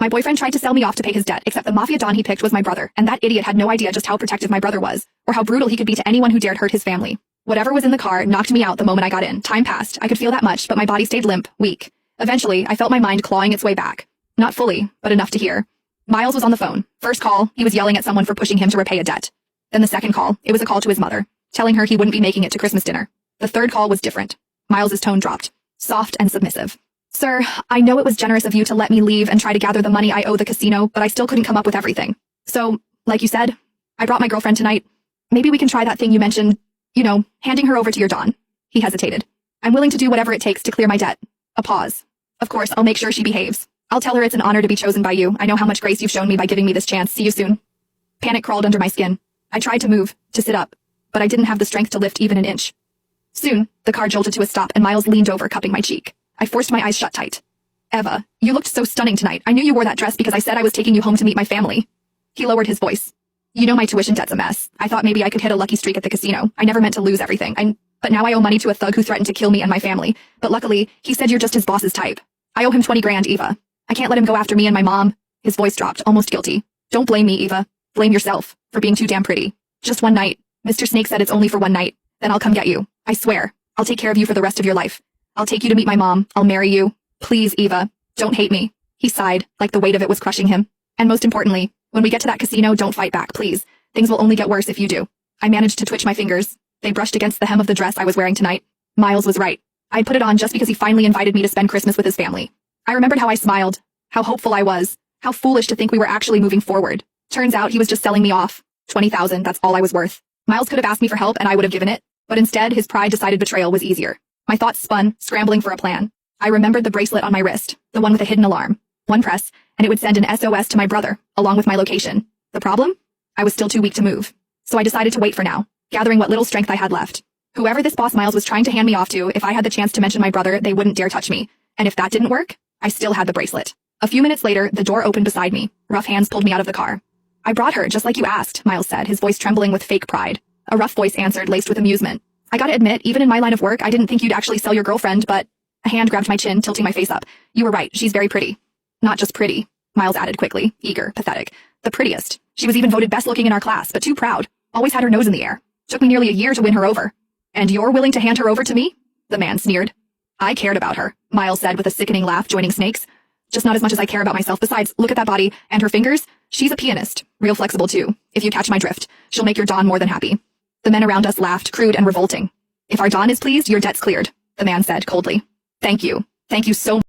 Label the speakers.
Speaker 1: My boyfriend tried to sell me off to pay his debt, except the mafia don he picked was my brother, and that idiot had no idea just how protective my brother was, or how brutal he could be to anyone who dared hurt his family. Whatever was in the car knocked me out the moment I got in. Time passed. I could feel that much, but my body stayed limp, weak. Eventually, I felt my mind clawing its way back. Not fully, but enough to hear. Miles was on the phone. First call, he was yelling at someone for pushing him to repay a debt. Then the second call, it was a call to his mother, telling her he wouldn't be making it to Christmas dinner. The third call was different. Miles's tone dropped, soft and submissive. Sir, I know it was generous of you to let me leave and try to gather the money I owe the casino, but I still couldn't come up with everything. So, like you said, I brought my girlfriend tonight. Maybe we can try that thing you mentioned, handing her over to your Don. He hesitated. I'm willing to do whatever it takes to clear my debt. A pause. Of course, I'll make sure she behaves. I'll tell her it's an honor to be chosen by you. I know how much grace you've shown me by giving me this chance. See you soon. Panic crawled under my skin. I tried to move, to sit up, but I didn't have the strength to lift even an inch. Soon, the car jolted to a stop and Miles leaned over, cupping my cheek. I forced my eyes shut tight. Eva, you looked so stunning tonight. I knew you wore that dress because I said I was taking you home to meet my family. He lowered his voice. You know my tuition debt's a mess. I thought maybe I could hit a lucky streak at the casino. I never meant to lose everything. But now I owe money to a thug who threatened to kill me and my family. But luckily, he said you're just his boss's type. I owe him 20 grand, Eva. I can't let him go after me and my mom. His voice dropped, almost guilty. Don't blame me, Eva. Blame yourself for being too damn pretty. Just one night. Mr. Snake said it's only for one night. Then I'll come get you. I swear. I'll take care of you for the rest of your life. I'll take you to meet my mom. I'll marry you. Please, Eva. Don't hate me. He sighed, like the weight of it was crushing him. And most importantly, when we get to that casino, don't fight back, please. Things will only get worse if you do. I managed to twitch my fingers. They brushed against the hem of the dress I was wearing tonight. Miles was right. I'd put it on just because he finally invited me to spend Christmas with his family. I remembered how I smiled, how hopeful I was, how foolish to think we were actually moving forward. Turns out he was just selling me off. 20,000, that's all I was worth. Miles could have asked me for help and I would have given it, but instead his pride decided betrayal was easier. My thoughts spun, scrambling for a plan. I remembered the bracelet on my wrist, the one with a hidden alarm. One press, and it would send an SOS to my brother, along with my location. The problem? I was still too weak to move. So I decided to wait for now, gathering what little strength I had left. Whoever this boss Miles was trying to hand me off to, if I had the chance to mention my brother, they wouldn't dare touch me. And if that didn't work, I still had the bracelet. A few minutes later, the door opened beside me. Rough hands pulled me out of the car. I brought her, just like you asked, Miles said, his voice trembling with fake pride. A rough voice answered, laced with amusement. I gotta admit, even in my line of work, I didn't think you'd actually sell your girlfriend, but... A hand grabbed my chin, tilting my face up. You were right, she's very pretty. Not just pretty, Miles added quickly, eager, pathetic. The prettiest. She was even voted best looking in our class, but too proud. Always had her nose in the air. Took me nearly a year to win her over. And you're willing to hand her over to me? The man sneered. I cared about her, Miles said with a sickening laugh, joining Snake's. Just not as much as I care about myself. Besides, look at that body, and her fingers. She's a pianist. Real flexible too. If you catch my drift, she'll make your Don more than happy. The men around us laughed, crude and revolting. If our Don is pleased, your debt's cleared, the man said coldly. Thank you. Thank you so much.